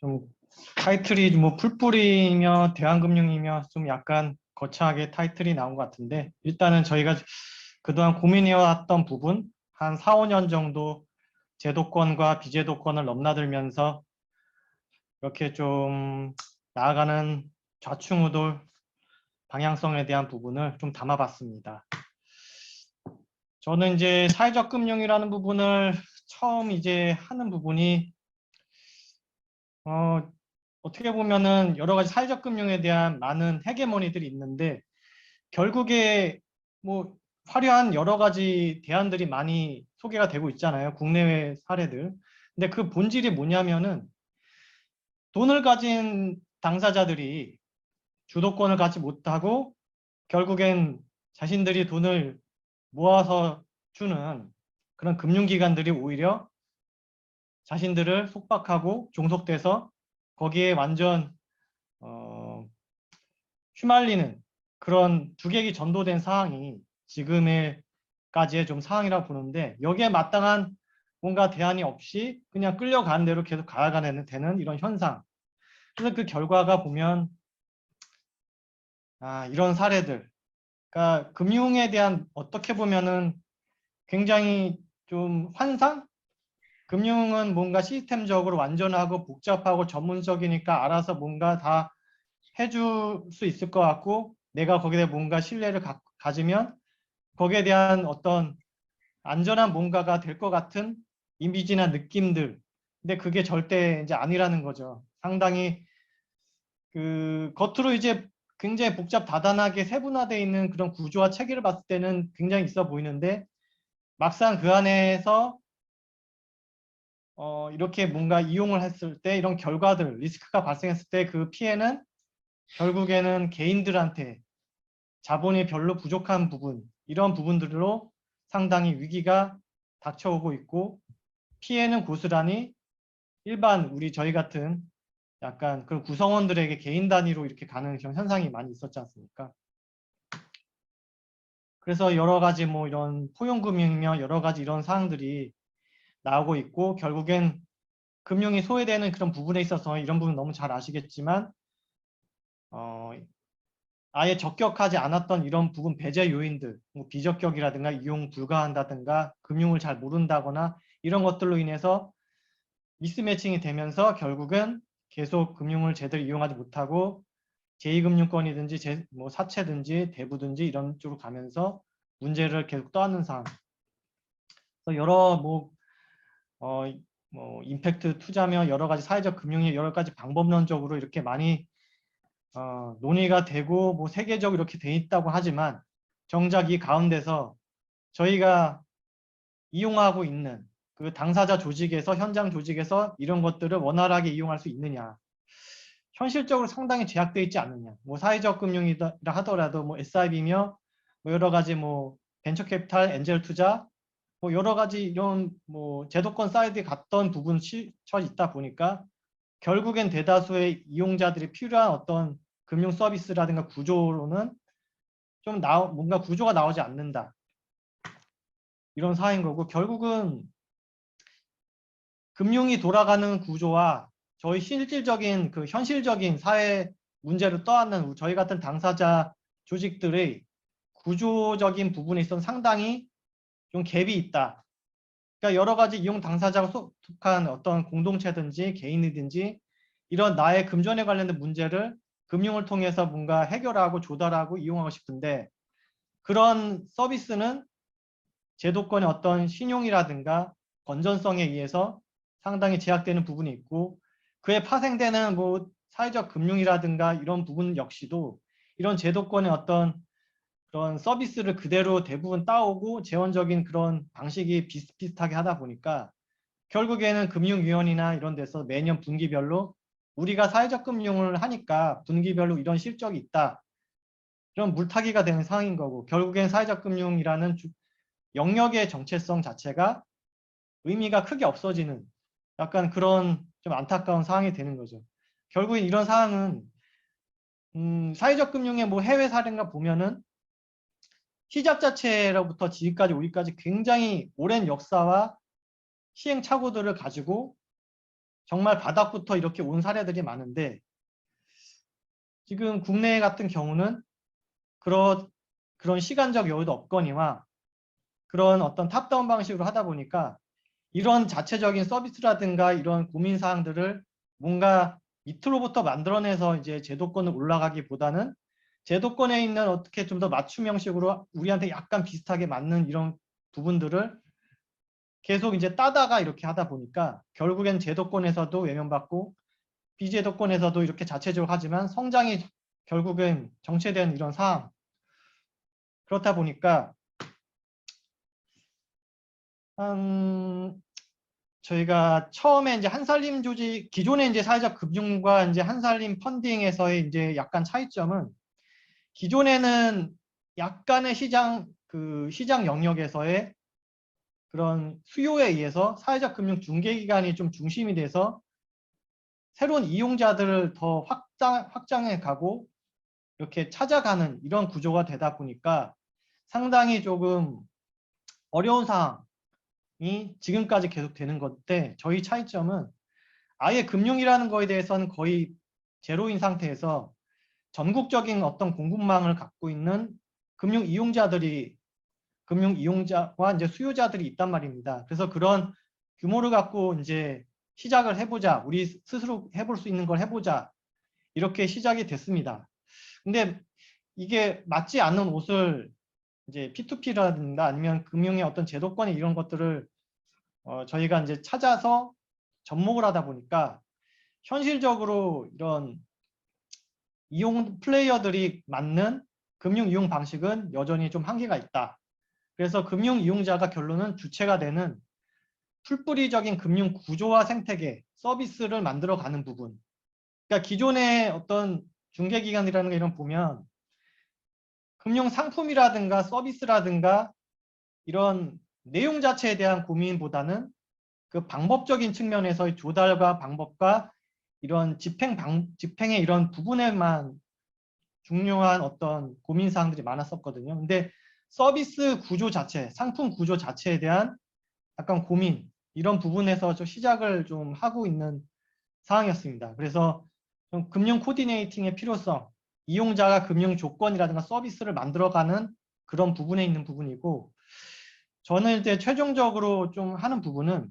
좀 타이틀이 뭐 풀뿌리며 대한금융이며 좀 약간 거창하게 타이틀이 나온 것 같은데, 일단은 저희가 그동안 고민해왔던 부분 한 4, 5년 정도 제도권과 비제도권을 넘나들면서 이렇게 좀 나아가는 좌충우돌 방향성에 대한 부분을 좀 담아봤습니다. 저는 이제 사회적 금융이라는 부분을 처음 이제 하는 부분이 어떻게 보면은 여러 가지 사회적 금융에 대한 많은 헤게모니들이 있는데, 결국에 뭐 화려한 여러 가지 대안들이 많이 소개가 되고 있잖아요. 국내외 사례들. 근데 그 본질이 뭐냐면은, 돈을 가진 당사자들이 주도권을 갖지 못하고 결국엔 자신들이 돈을 모아서 주는 그런 금융기관들이 오히려 자신들을 속박하고 종속돼서 거기에 완전 휘말리는 그런 주객이 전도된 상황이 지금의까지의 좀 상황이라고 보는데, 여기에 마땅한 뭔가 대안이 없이 그냥 끌려가는 대로 계속 가야가는 되는 이런 현상. 그래서 그 결과가 보면 이런 사례들. 그러니까 금융에 대한 어떻게 보면은 굉장히 좀 환상? 금융은 뭔가 시스템적으로 완전하고 복잡하고 전문적이니까 알아서 뭔가 다 해줄 수 있을 것 같고, 내가 거기에 뭔가 신뢰를 가지면 거기에 대한 어떤 안전한 뭔가가 될 것 같은 이미지나 느낌들. 근데 그게 절대 이제 아니라는 거죠. 상당히 그 겉으로 이제 굉장히 복잡 다단하게 세분화되어 있는 그런 구조와 체계를 봤을 때는 굉장히 있어 보이는데, 막상 그 안에서 이렇게 뭔가 이용을 했을 때 이런 결과들, 리스크가 발생했을 때 그 피해는 결국에는 개인들한테 자본이 별로 부족한 부분, 이런 부분들로 상당히 위기가 닥쳐오고 있고, 피해는 고스란히 일반 저희 같은 약간 그런 구성원들에게 개인 단위로 이렇게 가는 현상이 많이 있었지 않습니까? 그래서 여러 가지 뭐 이런 포용금융이며 여러 가지 이런 사항들이 나오고 있고, 결국엔 금융이 소외되는 그런 부분에 있어서 이런 부분 너무 잘 아시겠지만 아예 적격하지 않았던 이런 부분 배제 요인들, 뭐 비적격이라든가 이용 불가한다든가 금융을 잘 모른다거나 이런 것들로 인해서 미스매칭이 되면서 결국은 계속 금융을 제대로 이용하지 못하고 제2금융권이든지 뭐 사채든지 대부든지 이런 쪽으로 가면서 문제를 계속 떠안는 상황. 그래서 여러 임팩트 투자며 여러 가지 사회적 금융의 여러 가지 방법론적으로 이렇게 많이 논의가 되고 뭐 세계적으로 이렇게 돼 있다고 하지만, 정작 이 가운데서 저희가 이용하고 있는 그 당사자 조직에서 현장 조직에서 이런 것들을 원활하게 이용할 수 있느냐, 현실적으로 상당히 제약되어 있지 않느냐. 뭐 사회적 금융이라 하더라도 뭐 SIB며 뭐 여러 가지 뭐 벤처 캐피탈, 엔젤 투자, 뭐 여러 가지 이런 뭐 제도권 사이드에 갔던 부분이 처 있다 보니까 결국엔 대다수의 이용자들이 필요한 어떤 금융 서비스라든가 구조로는 좀 뭔가 구조가 나오지 않는다, 이런 사인 거고, 결국은 금융이 돌아가는 구조와 저희 실질적인 그 현실적인 사회 문제를 떠안는 저희 같은 당사자 조직들의 구조적인 부분에 있어서 상당히 좀 갭이 있다. 그러니까 여러 가지 이용 당사자가 속한 어떤 공동체든지 개인이든지 이런 나의 금전에 관련된 문제를 금융을 통해서 뭔가 해결하고 조달하고 이용하고 싶은데, 그런 서비스는 제도권의 어떤 신용이라든가 건전성에 의해서 상당히 제약되는 부분이 있고, 그에 파생되는 뭐 사회적 금융이라든가 이런 부분 역시도 이런 제도권의 어떤 그런 서비스를 그대로 대부분 따오고 재원적인 그런 방식이 비슷비슷하게 하다 보니까 결국에는 금융위원회나 이런 데서 매년 분기별로 우리가 사회적 금융을 하니까 분기별로 이런 실적이 있다, 이런 물타기가 되는 상황인 거고, 결국엔 사회적 금융이라는 영역의 정체성 자체가 의미가 크게 없어지는 약간 그런 좀 안타까운 상황이 되는 거죠. 결국엔 이런 상황은 사회적 금융의 뭐 해외 사례인가 보면은 시작 자체로부터 지금까지 우리까지 굉장히 오랜 역사와 시행착오들을 가지고 정말 바닥부터 이렇게 온 사례들이 많은데 지금 국내 같은 경우는 그런 시간적 여유도 없거니와 그런 어떤 탑다운 방식으로 하다 보니까 이런 자체적인 서비스라든가 이런 고민 사항들을 뭔가 밑으로부터 만들어내서 이제 제도권을 올라가기보다는 제도권에 있는 어떻게 좀 더 맞춤 형식으로 우리한테 약간 비슷하게 맞는 이런 부분들을 계속 이제 따다가 이렇게 하다 보니까 결국엔 제도권에서도 외면받고 비제도권에서도 이렇게 자체적으로 하지만 성장이 결국은 정체된 이런 상황. 그렇다 보니까 저희가 처음에 이제 한살림 조직 기존의 이제 사회적 금융과 이제 한살림 펀딩에서의 이제 약간 차이점은 기존에는 약간의 시장 영역에서의 그런 수요에 의해서 사회적 금융 중개기관이 좀 중심이 돼서 새로운 이용자들을 더 확장해 가고 이렇게 찾아가는 이런 구조가 되다 보니까 상당히 조금 어려운 상황이 지금까지 계속 되는 건데 저희 차이점은 아예 금융이라는 거에 대해서는 거의 제로인 상태에서 전국적인 어떤 공급망을 갖고 있는 금융 이용자와 이제 수요자들이 있단 말입니다. 그래서 그런 규모를 갖고 이제 시작을 해보자. 우리 스스로 해볼 수 있는 걸 해보자. 이렇게 시작이 됐습니다. 근데 이게 맞지 않는 옷을 이제 P2P라든가 아니면 금융의 어떤 제도권의 이런 것들을 저희가 이제 찾아서 접목을 하다 보니까 현실적으로 이런 이용 플레이어들이 맞는 금융 이용 방식은 여전히 좀 한계가 있다. 그래서 금융 이용자가 결론은 주체가 되는 풀뿌리적인 금융 구조와 생태계, 서비스를 만들어가는 부분. 그러니까 기존의 어떤 중개기관이라는 게 이런 보면 금융 상품이라든가 서비스라든가 이런 내용 자체에 대한 고민보다는 그 방법적인 측면에서의 조달과 방법과 이런 집행의 이런 부분에만 중요한 어떤 고민 사항들이 많았었거든요. 근데 서비스 구조 자체, 상품 구조 자체에 대한 약간 고민 이런 부분에서 좀 시작을 좀 하고 있는 상황이었습니다. 그래서 좀 금융 코디네이팅의 필요성, 이용자가 금융 조건이라든가 서비스를 만들어가는 그런 부분에 있는 부분이고 저는 이제 최종적으로 좀 하는 부분은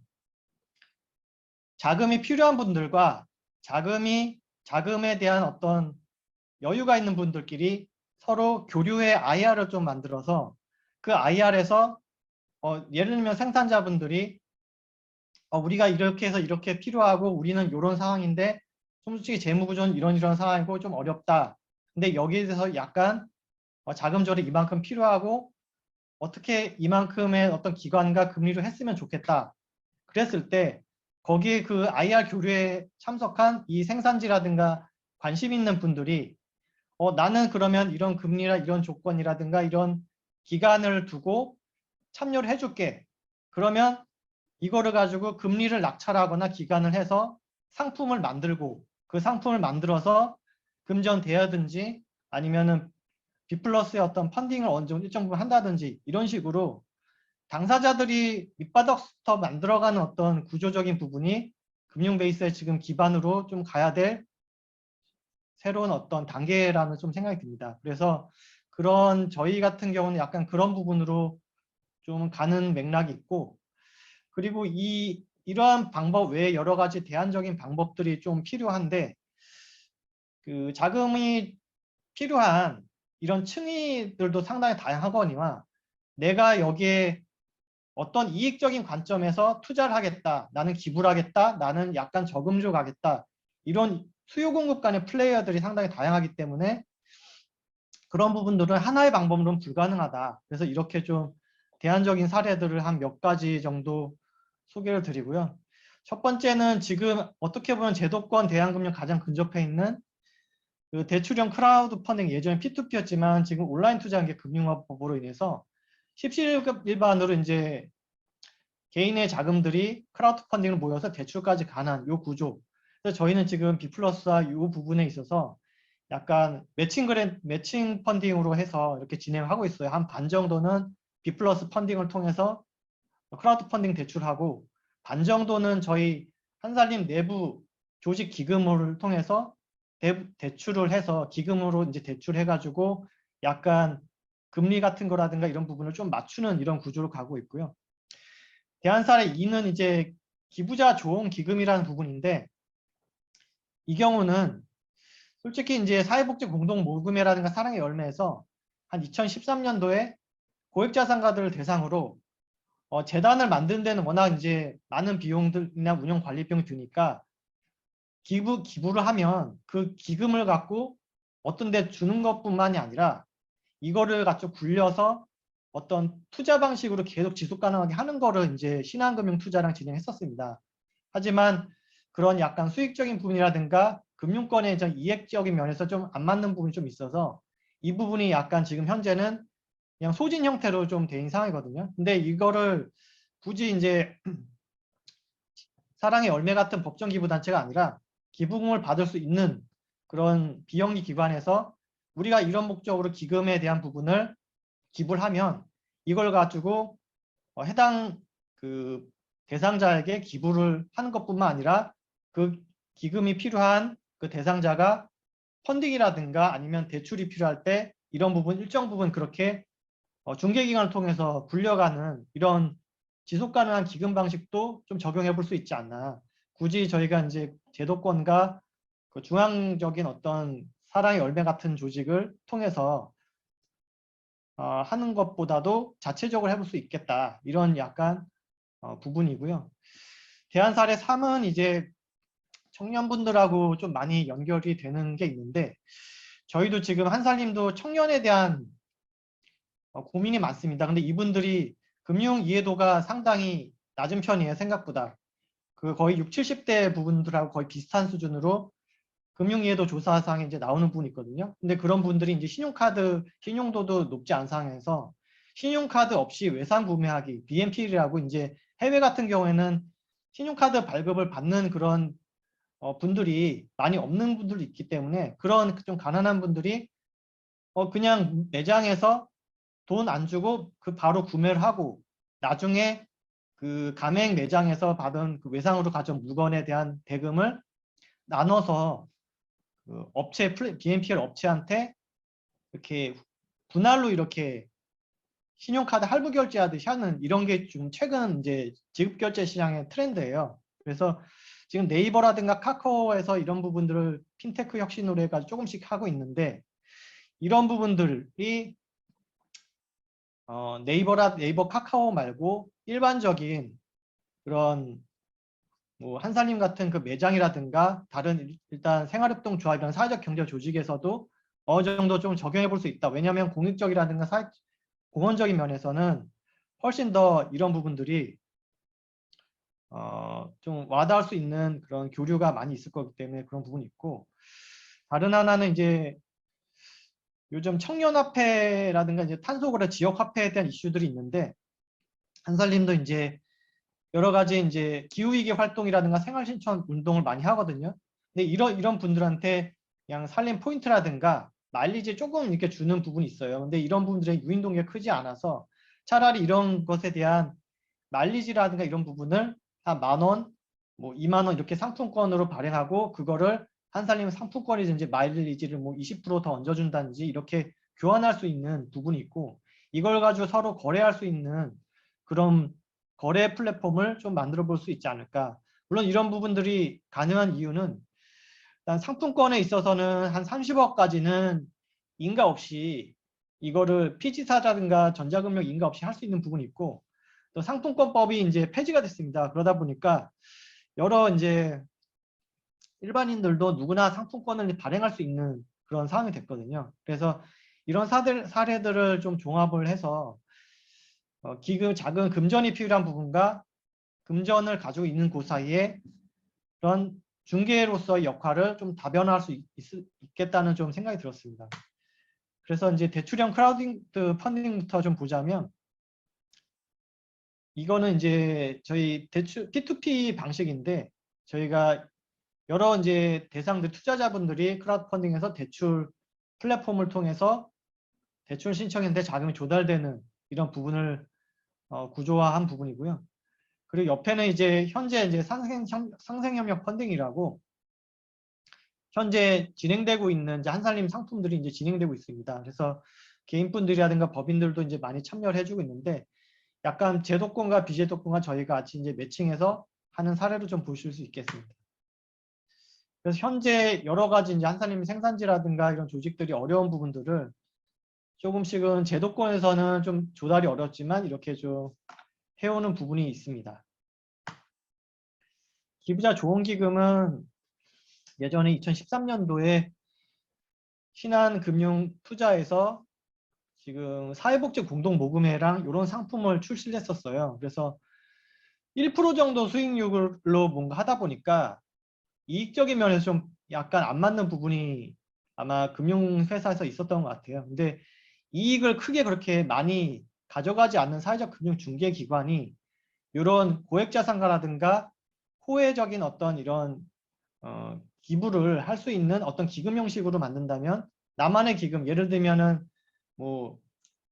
자금이 필요한 분들과 자금에 대한 어떤 여유가 있는 분들끼리 서로 교류의 IR을 좀 만들어서 그 IR에서 예를 들면 생산자분들이 우리가 이렇게 해서 이렇게 필요하고 우리는 이런 상황인데 솔직히 재무구조는 이런 상황이고 좀 어렵다. 근데 여기에 대해서 약간 자금 조달이 이만큼 필요하고 어떻게 이만큼의 어떤 기관과 금리로 했으면 좋겠다. 그랬을 때 거기에 그 IR 교류에 참석한 이 생산지라든가 관심 있는 분들이 나는 그러면 이런 금리나 이런 조건이라든가 이런 기간을 두고 참여를 해줄게. 그러면 이거를 가지고 금리를 낙찰하거나 기간을 해서 상품을 만들고 그 상품을 만들어서 금전 대여든지 아니면은 B+의 어떤 펀딩을 어느 정도 일정 부분 한다든지 이런 식으로 당사자들이 밑바닥부터 만들어가는 어떤 구조적인 부분이 금융 베이스의 지금 기반으로 좀 가야 될 새로운 어떤 단계라는 좀 생각이 듭니다. 그래서 그런 저희 같은 경우는 약간 그런 부분으로 좀 가는 맥락이 있고 그리고 이러한 방법 외에 여러 가지 대안적인 방법들이 좀 필요한데 그 자금이 필요한 이런 층위들도 상당히 다양하거니와 내가 여기에 어떤 이익적인 관점에서 투자를 하겠다. 나는 기부를 하겠다. 나는 약간 저금주 가겠다. 이런 수요 공급 간의 플레이어들이 상당히 다양하기 때문에 그런 부분들은 하나의 방법으로는 불가능하다. 그래서 이렇게 좀 대안적인 사례들을 한 몇 가지 정도 소개를 드리고요. 첫 번째는 지금 어떻게 보면 제도권 대안금융 가장 근접해 있는 그 대출형 크라우드 펀딩 예전에 P2P였지만 지금 온라인 투자한 게 금융화법으로 인해서 십시일반으로 이제 개인의 자금들이 크라우드 펀딩을 모여서 대출까지 가는 요 구조. 그래서 저희는 지금 B+와 요 부분에 있어서 약간 매칭 펀딩으로 해서 이렇게 진행을 하고 있어요. 한 반 정도는 B+ 펀딩을 통해서 크라우드 펀딩 대출하고 반 정도는 저희 한살림 내부 조직 기금을 통해서 대출을 해서 기금으로 이제 대출해가지고 약간 금리 같은 거라든가 이런 부분을 좀 맞추는 이런 구조로 가고 있고요. 대한사례 2는 이제 기부자 조언 기금이라는 부분인데 이 경우는 솔직히 이제 사회복지 공동모금회라든가 사랑의 열매에서 한 2013년도에 고액자산가들을 대상으로 재단을 만드는 데는 워낙 이제 많은 비용들이나 운영 관리 비용이 드니까 기부를 하면 그 기금을 갖고 어떤 데 주는 것뿐만이 아니라 이거를 가지고 굴려서 어떤 투자 방식으로 계속 지속 가능하게 하는 거를 이제 신한금융 투자랑 진행했었습니다. 하지만 그런 약간 수익적인 부분이라든가 금융권의 이익적인 면에서 좀 안 맞는 부분이 좀 있어서 이 부분이 약간 지금 현재는 그냥 소진 형태로 좀 돼 있는 상황이거든요. 근데 이거를 굳이 이제 사랑의 열매 같은 법정 기부 단체가 아니라 기부금을 받을 수 있는 그런 비영리 기관에서 우리가 이런 목적으로 기금에 대한 부분을 기부를 하면 이걸 가지고 해당 그 대상자에게 기부를 하는 것뿐만 아니라 그 기금이 필요한 그 대상자가 펀딩이라든가 아니면 대출이 필요할 때 이런 부분 일정 부분 그렇게 중개기관을 통해서 굴려가는 이런 지속 가능한 기금 방식도 좀 적용해 볼 수 있지 않나. 굳이 저희가 이제 제도권과 그 중앙적인 어떤 사랑의 열매 같은 조직을 통해서 하는 것보다도 자체적으로 해볼 수 있겠다. 이런 약간 부분이고요. 대안사례 3은 이제 청년분들하고 좀 많이 연결이 되는 게 있는데 저희도 지금 한살림도 청년에 대한 고민이 많습니다. 근데 이분들이 금융 이해도가 상당히 낮은 편이에요. 생각보다. 그 거의 60, 70대 부분들하고 거의 비슷한 수준으로 금융 이해도 조사상에 이제 나오는 부분이 있거든요. 근데 그런 분들이 이제 신용카드 신용도도 높지 않은 상황에서 신용카드 없이 외상 구매하기 BNPL이라고 이제 해외 같은 경우에는 신용카드 발급을 받는 그런 분들이 많이 없는 분들도 있기 때문에 그런 좀 가난한 분들이 그냥 매장에서 돈 안 주고 그 바로 구매를 하고 나중에 그 가맹 매장에서 받은 그 외상으로 가져온 물건에 대한 대금을 나눠서 그 업체 BNPL 업체한테 이렇게 분할로 이렇게 신용카드 할부 결제하듯이 하는 이런 게 좀 최근 이제 지급결제 시장의 트렌드예요. 그래서 지금 네이버라든가 카카오에서 이런 부분들을 핀테크 혁신으로 해가지고 조금씩 하고 있는데 이런 부분들이 네이버 카카오 말고 일반적인 그런 뭐 한살림 같은 그 매장이라든가 다른 일단 생활협동 조합 이런 사회적 경제 조직에서도 어느 정도 좀 적용해 볼 수 있다. 왜냐하면 공익적이라든가 공헌적인 면에서는 훨씬 더 이런 부분들이 좀 와닿을 수 있는 그런 교류가 많이 있을 거기 때문에 그런 부분이 있고 다른 하나는 이제 요즘 청년화폐라든가 이제 탄소거래 지역화폐에 대한 이슈들이 있는데 한살림도 이제 여러 가지 이제 기후위기 활동이라든가 생활신청 운동을 많이 하거든요. 근데 이런 분들한테 그냥 살림 포인트라든가 마일리지 조금 이렇게 주는 부분이 있어요. 근데 이런 부분들의 유인동기가 크지 않아서 차라리 이런 것에 대한 마일리지라든가 이런 부분을 한 10,000원, 뭐 20,000원 이렇게 상품권으로 발행하고 그거를 한살림 상품권이든지 마일리지를 뭐 20%더 얹어준다든지 이렇게 교환할 수 있는 부분이 있고 이걸 가지고 서로 거래할 수 있는 그런 거래 플랫폼을 좀 만들어 볼 수 있지 않을까. 물론 이런 부분들이 가능한 이유는 일단 상품권에 있어서는 한 30억까지는 인가 없이 이거를 피지사라든가 전자금융 인가 없이 할 수 있는 부분이 있고 또 상품권법이 이제 폐지가 됐습니다. 그러다 보니까 여러 이제 일반인들도 누구나 상품권을 발행할 수 있는 그런 상황이 됐거든요. 그래서 이런 사례들을 좀 종합을 해서 작은 금전이 필요한 부분과 금전을 가지고 있는 곳 사이에 그런 중개로서의 역할을 좀 다변화할 수 있겠다는 좀 생각이 들었습니다. 그래서 이제 대출형 크라우드 펀딩부터 좀 보자면 이거는 이제 저희 대출 P2P 방식인데 저희가 여러 이제 대상들 투자자분들이 크라우드 펀딩에서 대출 플랫폼을 통해서 대출 신청했는데 자금이 조달되는 이런 부분을 구조화한 부분이고요. 그리고 옆에는 이제 현재 이제 상생협력 펀딩이라고 현재 진행되고 있는 이제 한살림 상품들이 이제 진행되고 있습니다. 그래서 개인분들이라든가 법인들도 이제 많이 참여를 해주고 있는데 약간 제도권과 비제도권과 저희가 같이 이제 매칭해서 하는 사례로 좀 보실 수 있겠습니다. 그래서 현재 여러 가지 이제 한살림 생산지라든가 이런 조직들이 어려운 부분들을 조금씩은 제도권에서는 좀 조달이 어렵지만 이렇게 좀 해오는 부분이 있습니다. 기부자 조언기금은 예전에 2013년도에 신한금융투자에서 지금 사회복지 공동모금회랑 이런 상품을 출시를 했었어요. 그래서 1% 정도 수익률로 뭔가 하다 보니까 이익적인 면에서 좀 약간 안 맞는 부분이 아마 금융회사에서 있었던 것 같아요. 근데 이익을 크게 그렇게 많이 가져가지 않는 사회적 금융중개기관이 이런 고액자산가라든가 호혜적인 어떤 이런 기부를 할 수 있는 어떤 기금 형식으로 만든다면 나만의 기금, 예를 들면은 뭐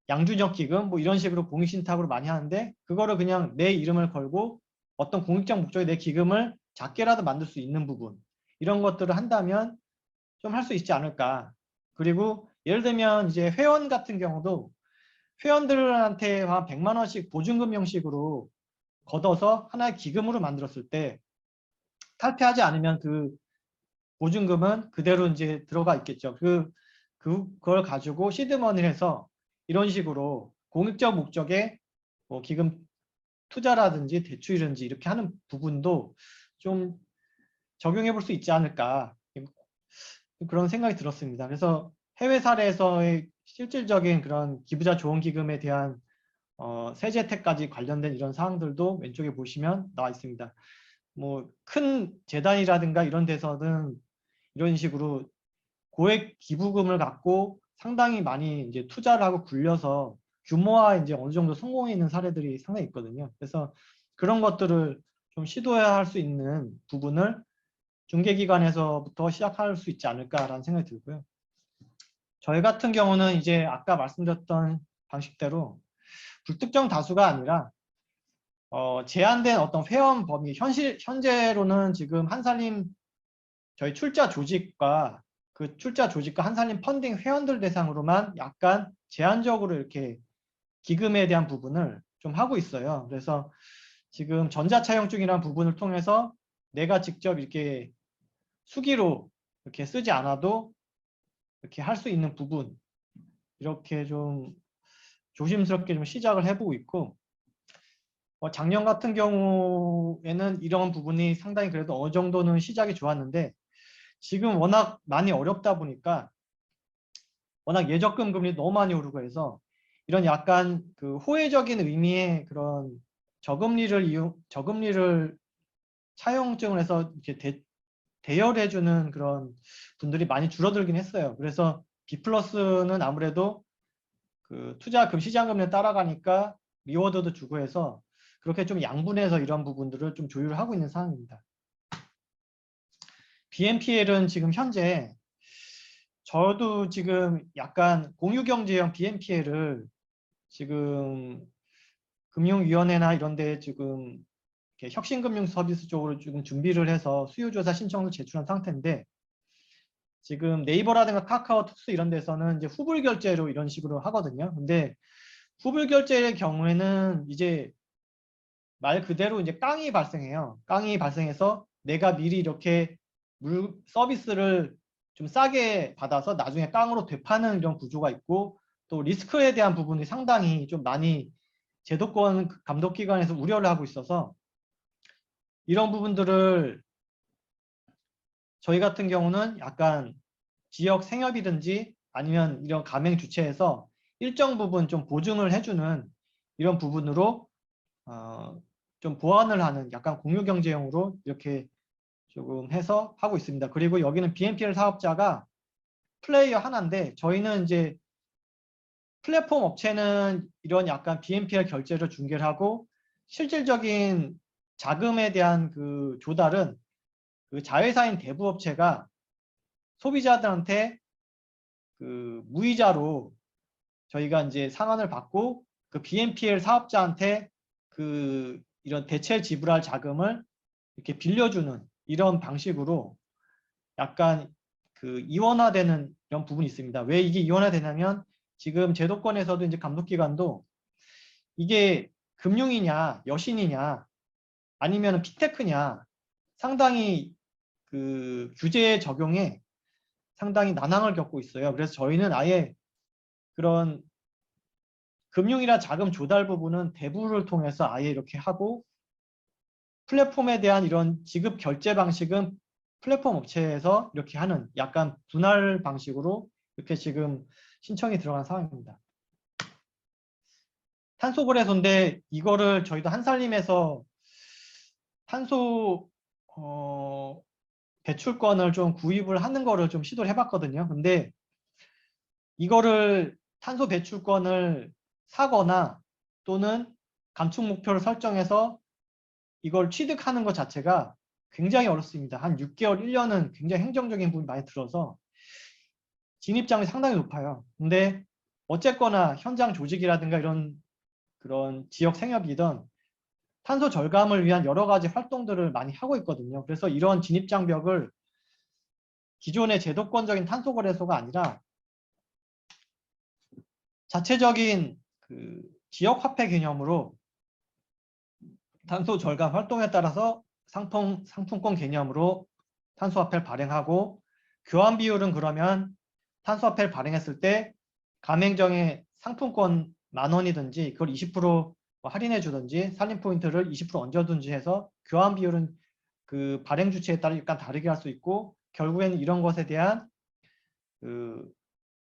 양준혁 기금 뭐 이런 식으로 공익신탁으로 많이 하는데 그거를 그냥 내 이름을 걸고 어떤 공익적 목적의 내 기금을 작게라도 만들 수 있는 부분 이런 것들을 한다면 좀 할 수 있지 않을까. 그리고 예를 들면 이제 회원 같은 경우도 회원들한테 한 100만 원씩 보증금 형식으로 걷어서 하나의 기금으로 만들었을 때 탈퇴하지 않으면 그 보증금은 그대로 이제 들어가 있겠죠. 그걸 가지고 시드머니를 해서 이런 식으로 공익적 목적의 뭐 기금 투자라든지 대출이든지 이렇게 하는 부분도 좀 적용해 볼 수 있지 않을까 그런 생각이 들었습니다. 그래서 해외 사례에서의 실질적인 그런 기부자 조언기금에 대한 세제 혜택까지 관련된 이런 사항들도 왼쪽에 보시면 나와 있습니다. 뭐 큰 재단이라든가 이런 데서는 이런 식으로 고액 기부금을 갖고 상당히 많이 이제 투자를 하고 굴려서 규모화 이제 어느 정도 성공해 있는 사례들이 상당히 있거든요. 그래서 그런 것들을 좀 시도해야 할 수 있는 부분을 중개기관에서부터 시작할 수 있지 않을까라는 생각이 들고요. 저희 같은 경우는 이제 아까 말씀드렸던 방식대로 불특정 다수가 아니라 제한된 어떤 회원 범위, 현재로는 지금 한살림 저희 출자 조직과 그 출자 조직과 한살림 펀딩 회원들 대상으로만 약간 제한적으로 이렇게 기금에 대한 부분을 좀 하고 있어요. 그래서 지금 전자차용증이라는 부분을 통해서 내가 직접 이렇게 수기로 이렇게 쓰지 않아도 이렇게 할 수 있는 부분 이렇게 좀 조심스럽게 좀 시작을 해보고 있고 작년 같은 경우에는 이런 부분이 상당히 그래도 어느 정도는 시작이 좋았는데 지금 워낙 많이 어렵다 보니까 워낙 예적금 금리 너무 많이 오르고 해서 이런 약간 그 호혜적인 의미의 그런 저금리를 차용증을 해서 이렇게 대여해주는 그런 분들이 많이 줄어들긴 했어요. 그래서 B 플러스는 아무래도 그 투자금 시장금리에 따라가니까 리워드도 주고 해서 그렇게 좀 양분해서 이런 부분들을 좀 조율을 하고 있는 상황입니다. BNPL은 지금 현재 저도 지금 약간 공유경제형 BNPL을 지금 금융위원회나 이런 데 지금 혁신금융 서비스 쪽으로 지금 준비를 해서 수요조사 신청을 제출한 상태인데 지금 네이버라든가 카카오톡스 이런 데서는 이제 후불 결제로 이런 식으로 하거든요. 근데 후불 결제의 경우에는 이제 말 그대로 이제 깡이 발생해요. 깡이 발생해서 내가 미리 이렇게 서비스를 좀 싸게 받아서 나중에 깡으로 되파는 이런 구조가 있고 또 리스크에 대한 부분이 상당히 좀 많이 제도권 감독기관에서 우려를 하고 있어서 이런 부분들을 저희 같은 경우는 약간 지역 생협이든지 아니면 이런 가맹 주체에서 일정 부분 좀 보증을 해주는 이런 부분으로 좀 보완을 하는 약간 공유경제형으로 이렇게 조금 해서 하고 있습니다. 그리고 여기는 BNPL 사업자가 플레이어 하나인데 저희는 이제 플랫폼 업체는 이런 약간 BNPL 결제를 중개를 하고 실질적인 자금에 대한 그 조달은 그 자회사인 대부업체가 소비자들한테 그 무이자로 저희가 이제 상환을 받고 그 BNPL 사업자한테 그 이런 대체 지불할 자금을 이렇게 빌려주는 이런 방식으로 약간 그 이원화되는 이런 부분이 있습니다. 왜 이게 이원화되냐면 지금 제도권에서도 이제 감독기관도 이게 금융이냐 여신이냐 아니면 핀테크냐 상당히 그 규제 적용에 상당히 난항을 겪고 있어요. 그래서 저희는 아예 그런 금융이나 자금 조달 부분은 대부를 통해서 아예 이렇게 하고 플랫폼에 대한 이런 지급 결제 방식은 플랫폼 업체에서 이렇게 하는 약간 분할 방식으로 이렇게 지금 신청이 들어간 상황입니다. 탄소 거래소인데 이거를 저희도 한살림에서 탄소 배출권을 좀 구입을 하는 거를 좀 시도를 해봤거든요. 근데 이거를 탄소 배출권을 사거나 또는 감축 목표를 설정해서 이걸 취득하는 것 자체가 굉장히 어렵습니다. 한 6개월, 1년은 굉장히 행정적인 부분이 많이 들어서 진입장이 상당히 높아요. 근데 어쨌거나 현장 조직이라든가 이런 그런 지역 생협이든 탄소 절감을 위한 여러 가지 활동들을 많이 하고 있거든요. 그래서 이런 진입장벽을 기존의 제도권적인 탄소 거래소가 아니라 자체적인 그 지역 화폐 개념으로 탄소 절감 활동에 따라서 상품권 개념으로 탄소 화폐를 발행하고 교환 비율은 그러면 탄소 화폐를 발행했을 때 가맹점에 상품권 10,000원이든지 그걸 20% 할인해 주든지 살림 포인트를 20% 얹어든지 해서 교환 비율은 그 발행 주체에 따라 약간 다르게 할 수 있고 결국에는 이런 것에 대한 그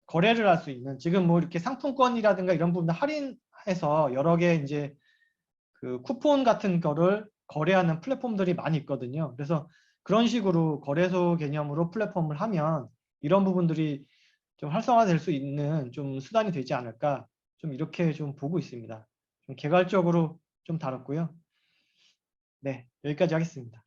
거래를 할 수 있는 지금 뭐 이렇게 상품권이라든가 이런 부분을 할인해서 여러 개 이제 그 쿠폰 같은 거를 거래하는 플랫폼들이 많이 있거든요. 그래서 그런 식으로 거래소 개념으로 플랫폼을 하면 이런 부분들이 좀 활성화될 수 있는 좀 수단이 되지 않을까 좀 이렇게 좀 보고 있습니다. 좀 개괄적으로 좀 다뤘고요. 네, 여기까지 하겠습니다.